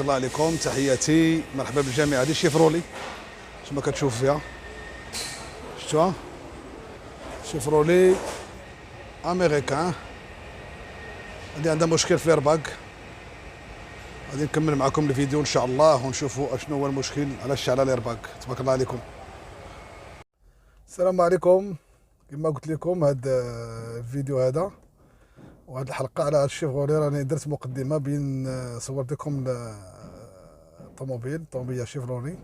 الله عليكم، تحياتي، مرحبا بالجميع. هذه شيفرولي كما كتشوف فيها، شفتوها؟ شيفرولي امريكان. هذه عندها مشكل في الايرباك. غادي نكمل معكم الفيديو ان شاء الله ونشوفوا اشنو هو المشكل علاش شعل الايرباك. تبارك الله عليكم. السلام عليكم. كما قلت لكم هذا الفيديو هذا وهذه الحلقه على الشيفرولي، راني درت مقدمه بين صورت لكم طوموبيل شيفرولي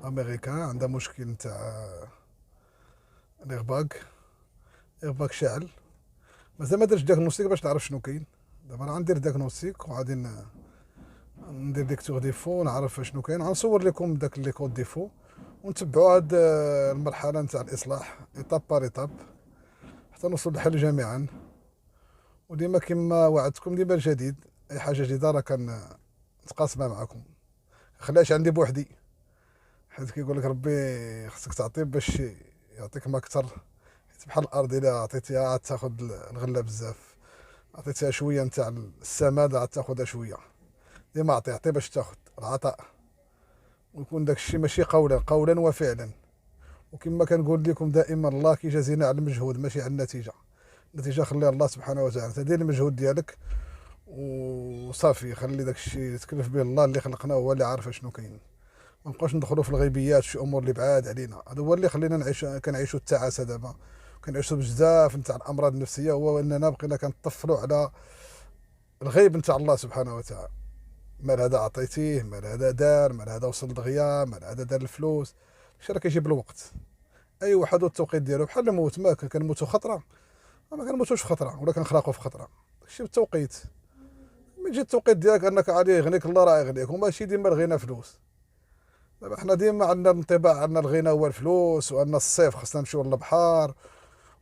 امريكان عندها مشكل نتاع الايرباك شاعل. مازال ما درتش دياغنوستيك باش نعرف شنو كاين. دابا راه غندير دياغنوستيك وغادي ندير ديكتور ديفو نعرف شنو كاين. غنصور لكم داك لي كود ديفو ونتبعوا هاد المرحله نتاع الاصلاح ايطاب بار ايطاب حتى نوصل للحل جميعا. وديما كما وعدتكم ديما الجديد، اي حاجه جديده راه نتقاسمها معكم، خليهاش عندي بوحدي، حيت كيقول لك ربي خصك تعطي باش يعطيك ما اكثر. بحال الارض الا عطيتيها تاخذ الغله بزاف، عطيتيها شويه نتاع السماد عاد تاخذها شويه. ديما عطي باش تاخذ العطاء، ويكون داك الشيء ماشي قولا وفعلا. وكما كنقول لكم دائما الله كيجازينا على المجهود ماشي على النتيجه. النتيجه خليها الله سبحانه وتعالى. تدير المجهود ديالك وصافي، خلي داك الشيء تكلف به الله اللي خلقنا، هو اللي عارف شنو كاين. ما نبقاوش ندخلوا في الغيبيات، شي امور اللي بعاد علينا. هذا هو اللي خلينا كنعيشوا التعاسه دابا، كنعيشوا بزاف نتاع الامراض النفسيه، هو اننا بقينا كنطفلوا على الغيب نتاع الله سبحانه وتعالى. مال هذا عطيتيه، مال هذا دار، مال هذا وصل دغيا، مال هذا دار الفلوس. شي راه كيجيب الوقت. اي واحد والتوقيت ديالو، بحال الموت، ما كنموتوا خطره ما كنموتوش في خطره ولا كنخرقوا في خطره. داكشي بالتوقيت. من يجي التوقيت ديالك انك غادي يغنيك الله راه يغنيك، وماشي ديما الغنى فلوس. دابا حنا ديما عندنا الانطباع ان الغنى هو الفلوس، وان الصيف خصنا نمشيو للبحر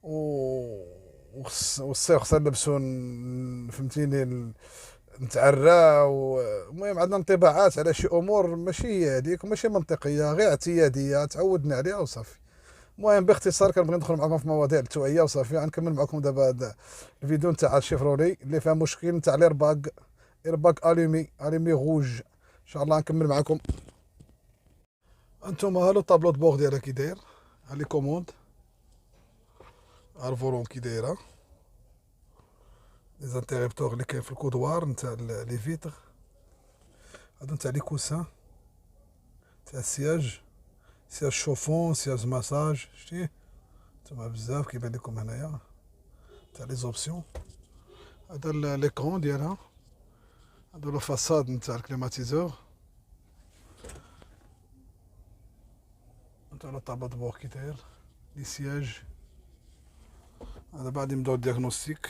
والصيف خصنا نلبسو فهمتيني نتعراو. المهم عندنا انطباعات على شي امور ماشي هي هذيك وماشي منطقيه، غير اعتياديه تعودنا عليها وصافي. المهم باختصار كنبغي ندخل معكم في مواضيع التوعيه وصافي. غنكمل معكم دابا هذا الفيديو نتاع الشيفرولي اللي فيها مشكل نتاع ايرباك الومي غوج. ان شاء الله نكمل معكم. انتم هالو طابلو د بور ديالها كي داير، ها لي كوموند، ها الفولون كي دايره، لي زانتيريبتور اللي كاين في الكودوار نتاع لي فيتر، هادو نتاع لي كوسان تاع السياج شوفون، سياج مساج. شتي نتوما بزاف كيبان لكم هنايا تاع لي زوبسيون. هذا ليكرون ديالها، هادو لو فاساد نتاع الكليماتيزور، هذا لو طابلو د بور كي داير، لي سياج. هذا بعد نبداو الدياغنوستيك.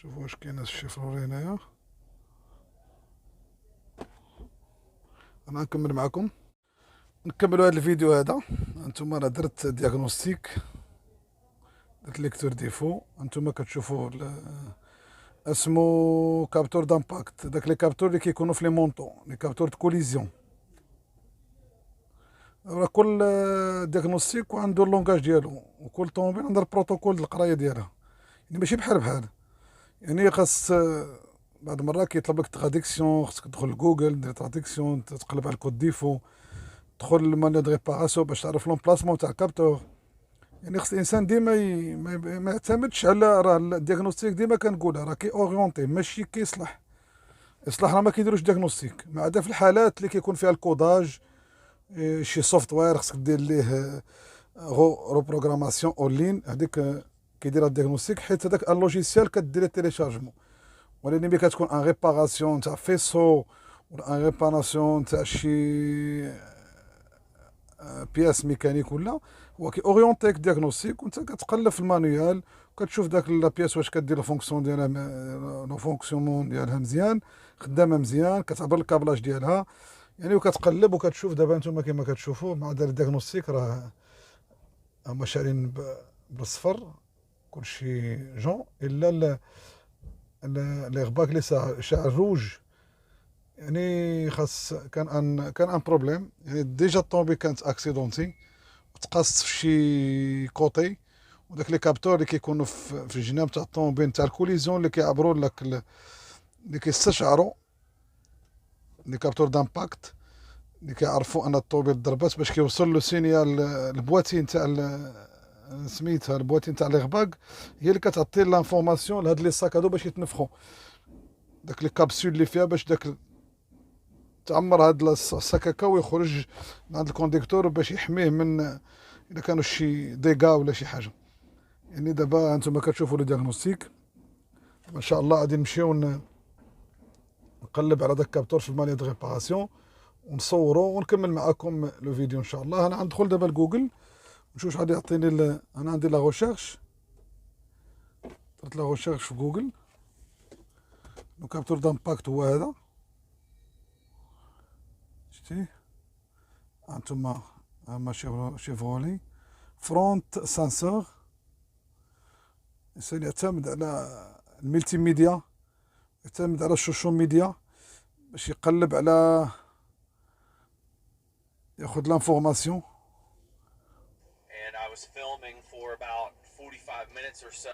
شوفوا واش كاين الشيفرولي هنايا. انا نكمل معكم، نكملوا هذا الفيديو هذا. انتم انا درت دياغنوستيك، درت ليكتور ديفو. انتم كتشوفوا اسمو كابتور دامباكت، داك لي كابتور اللي كيكونوا في لي مونطو، لي كابتور د كوليزيون. راه كل دياغنوستيك وعنده اللونغاج ديالو، وكل طوموبيل عندها البروتوكول د القرايه ديالها. يعني ماشي بحال يعني خاص بعض المرات كيطلب لك تراديكسيون، خاصك تدخل لجوجل دير تراديكسيون، تقلب على الكود ديفو، تدخل المانيو دو ريباراسيون باش تعرف لومبلاسمون تاع الكابتور. يعني خص الانسان ديما ما يعتمدش على راه الدياغنوستيك. ديما كنقولها راه كي اورينتي ماشي كيصلح. اصلاح راه ما كيديروش دياغنوستيك ما عدا في الحالات اللي كيكون فيها الكوداج، شي سوفت وير خصك دير ليه روبروغراماسيون اون لين، هذيك كيدير الدياغنوستيك، حيت هذاك اللوجيسيال كدير تيليشارجمون. ولكن ملي كتكون ان ريباراسيون تاع فيسو ولا ان ريباراسيون تاع شي بياس ميكانيك ولا، هو كي اورينتيك دياغنوستيك وانت كتقلب في المانيوال وكتشوف داك لا بياس واش كدير الفونكسيون ديالها، لو فونكسيونمون ديالها مزيان، خدامه مزيان، كتعبر الكابلاج ديالها. يعني وكتقلب وكتشوف دابا نتوما كما كتشوفوا مع دار الدياغنوستيك راه هما شارين بالصفر كلشي جون الا لي غباك اللي شاعل روج، يعني خاص كان ان بروبليم، يعني ديجا الطوموبيل كانت اكسيدونتي وتقاصت في شي كوطي، وداك لي كابتور اللي كيكونوا في الجناب تاع الطوموبيل تاع الكوليزيون اللي كيعبروا لك اللي كيستشعروا لي كابتور دامباكت اللي كيعرفوا ان الطوموبيل ضربات باش كيوصل له سينيال البواتي نتاع سميتها البواتي نتاع الغباق، هي اللي كتعطي لانفورماسيون لهاد لي ساك هادو باش يتنفخوا داك لي كابسول اللي فيها باش داك تعمر هاد السكاكه ويخرج من عند الكونديكتور باش يحميه من اذا كانوا شي ديغا ولا شي حاجه. يعني دابا انتم كتشوفوا لو دياغنوستيك ان شاء الله غادي نمشيو نقلب على داك الكابتور في المانيا دو ريباراسيون ونصورو ونكمل معكم لو فيديو ان شاء الله. انا غندخل دابا لجوجل نشوف واش غادي يعطيني انا عندي لا ريشيرش، درت لا ريشيرش في جوجل. لو كابتور دامباكت هو هذا، شتي هانتوما هما شيفرولي فرونت سانسور، الانسان يعتمد على الملتي ميديا، يعتمد على السوشيال ميديا باش يقلب على ياخد لانفورماسيون. And I was filming for about 45 minutes or so.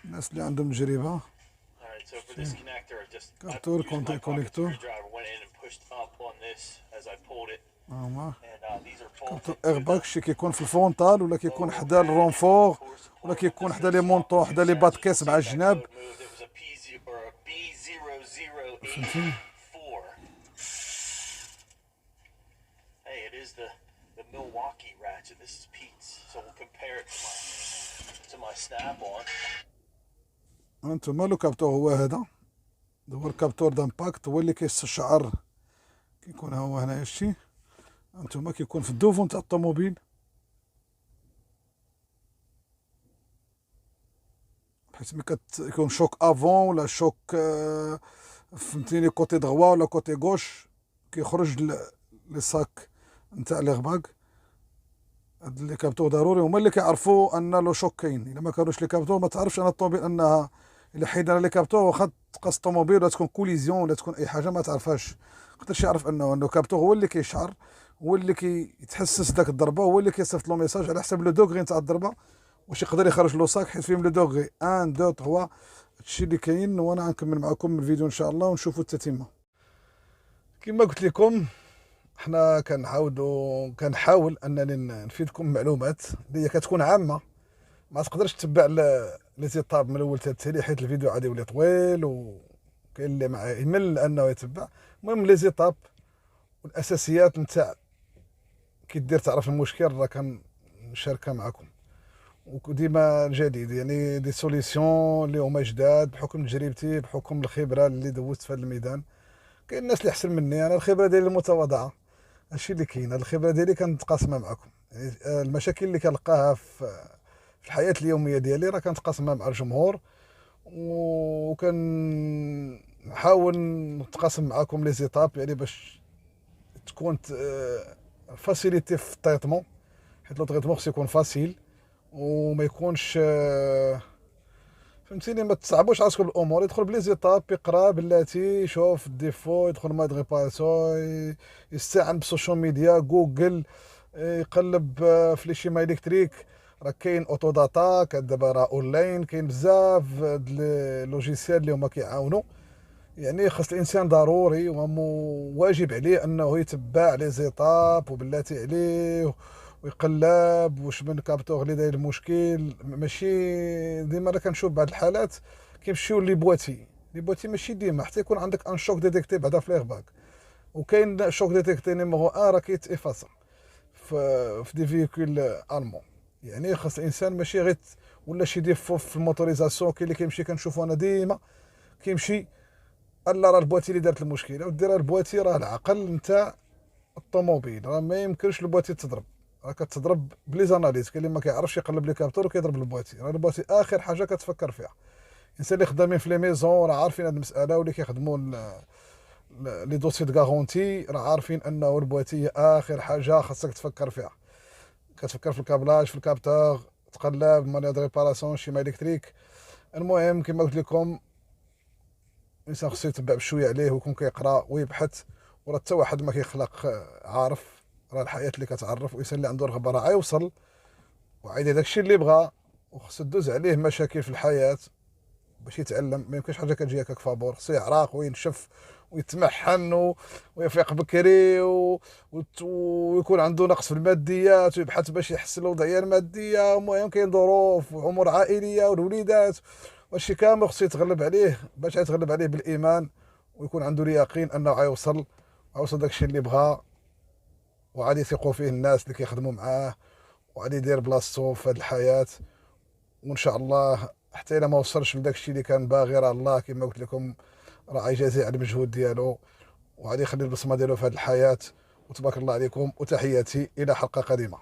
الناس اللي عندهم تجربة. Alright, so for this connector, I just Connector, used my pocket connector. screwdriver, went in and pushed up on this as I pulled it. هما And these are كابتور bolted to ايرباك، the شي كيكون في الفرونتال ولا كيكون lower حدا rack. الرونفور Of course, ولا on كيكون this حدا لي is مونطون، swap حدا لي two بات sets. You can كيس see مع that الجناب. code moved. It was a P0 or a فهمتي. B0084. Hey, it is the Milwaukee ratchet. This is Pete's. So we'll compare it to my Snap-on. هانتوما لو كابتور هو هذا، هو الكابتور دامباكت، هو اللي كيستشعر كيكون هو هنايا الشي. هانتوما كيكون في الدوفون تاع الطوموبيل بحيث ملي كيكون شوك افون ولا شوك فهمتيني كوتي دغوا ولا كوتي غوش كيخرج لي ساك نتاع لي غباق. هاد لي كابتور ضروري هما اللي كيعرفوا ان لو شوك كاين. الا ما كانوش لي كابتور ما تعرفش انا الطوموبيل انها الا حيدنا لي كابتور واخا تقاس الطوموبيل ولا تكون كوليزيون ولا تكون اي حاجه ما تعرفهاش، مقدرش يعرف انه كابتور هو اللي كيشعر، هو اللي كيتحسس داك الضربه، هو اللي كيصيفط له ميساج على حسب لو دوغري نتاع الضربه واش يقدر يخرج له ساك حيت فيهم لو دوغري 1 2 3. هادشي اللي كاين، وانا غنكمل معكم الفيديو ان شاء الله ونشوفوا التتمه. كما قلت لكم حنا كنحاول انني نفيدكم معلومات اللي هي كتكون عامه، ما تقدرش تتبع لي زيتاب من الاول حتى التالي حيت الفيديو عادي يولي طويل وكاين اللي معاه يمل انه يتبع. المهم لي زيتاب والاساسيات نتاع كي دير تعرف المشكل راه كنشاركها معكم، وديما جديد يعني دي سوليسيون اللي هما جداد بحكم تجربتي بحكم الخبره اللي دوزت في هذا الميدان. كاين الناس اللي احسن مني، انا الخبره ديالي المتواضعه، هادشي اللي كاين. هاد الخبره ديالي كنتقاسمها معكم، يعني المشاكل اللي كنلقاها في الحياه اليوميه ديالي راه كنتقاسمها مع الجمهور، وكنحاول نتقاسم معكم لي زيتاب يعني باش تكون فاسيليتي في التريتمون، حيت لو تريتمون خصو يكون فاسيل وما يكونش فهمتيني، ما تصعبوش راسكم الامور. يدخل بلي زيتاب، يقرا بلاتي، يشوف الديفو، يدخل ماد ريباراسيون، يستعن بالسوشيال ميديا جوجل، يقلب في لي شيما الكتريك، راه كاين اوتو داتا دابا راه اونلاين، كاين بزاف د لوجيسيال اللي هما كيعاونوا. يعني خاص الانسان ضروري وواجب عليه انه يتبع لي زيتاب وبلاتي عليه ويقلب واش من كابتور اللي داير المشكل. ماشي ديما راه كنشوف بعض الحالات كيمشيو لي بواتي ماشي ديما، حتى يكون عندك ان شوك ديتيكتي بعدا في ليغباك، وكاين شوك ديتيكتي نيميرو 1 راه كيتافاسا في دي فيكول المون. يعني خاص الانسان ماشي غير ولا شي ديفو في الموتوريزاسيون. كاين اللي كيمشي كنشوفو انا ديما كيمشي الا راه البواتي اللي دارت المشكله، ودير البواتي راه العقل نتاع الطوموبيل، راه ما يمكنش البواتي تضرب، راه كتضرب بلي زاناليز. كاين اللي ما كيعرفش يقلب لي كابتور وكيضرب البواتي، راه البواتي اخر حاجه كتفكر فيها. الانسان اللي خدامين في لي ميزون راه عارفين هاد المساله، واللي كيخدموا لي دوسي دو غارونتي راه عارفين انه البواتيه اخر حاجه خاصك تفكر فيها. كتفكر في الكابلاج، في الكابتور، تقلب مانيا دو ريباراسيون شيما الكتريك. المهم كما قلت لكم الانسان خصو يتبع بشويه عليه ويكون كيقرا ويبحث، وراه حتى واحد ما كيخلق عارف. راه الحياه اللي كتعرف، والانسان اللي عنده رغبه راه غيوصل وعايد داكشي اللي بغا. وخصو دوز عليه مشاكل في الحياه باش يتعلم. ما يمكنش حاجه كتجي هكاك فابور، خصو يعرق وينشف ويتمحن ويفيق بكري ويكون عنده نقص في الماديات ويبحث باش يحسن الوضعيه الماديه. المهم كاين ظروف وامور عائليه والوليدات، وهادشي كامل خصو يتغلب عليه باش يتغلب عليه بالايمان، ويكون عنده اليقين انه غيوصل داكشي اللي بغا، وغادي يثقوا فيه الناس اللي كيخدموا معاه، وغادي يدير بلاصتو في هاد الحياه. وان شاء الله حتى الا ما وصلش لداكشي اللي كان باغي، راه الله كما قلت لكم راه غيجازيه على المجهود ديالو، وغادي يخلي البصمه ديالو في هذه الحياه. وتبارك الله عليكم، وتحياتي الى حلقه قادمه.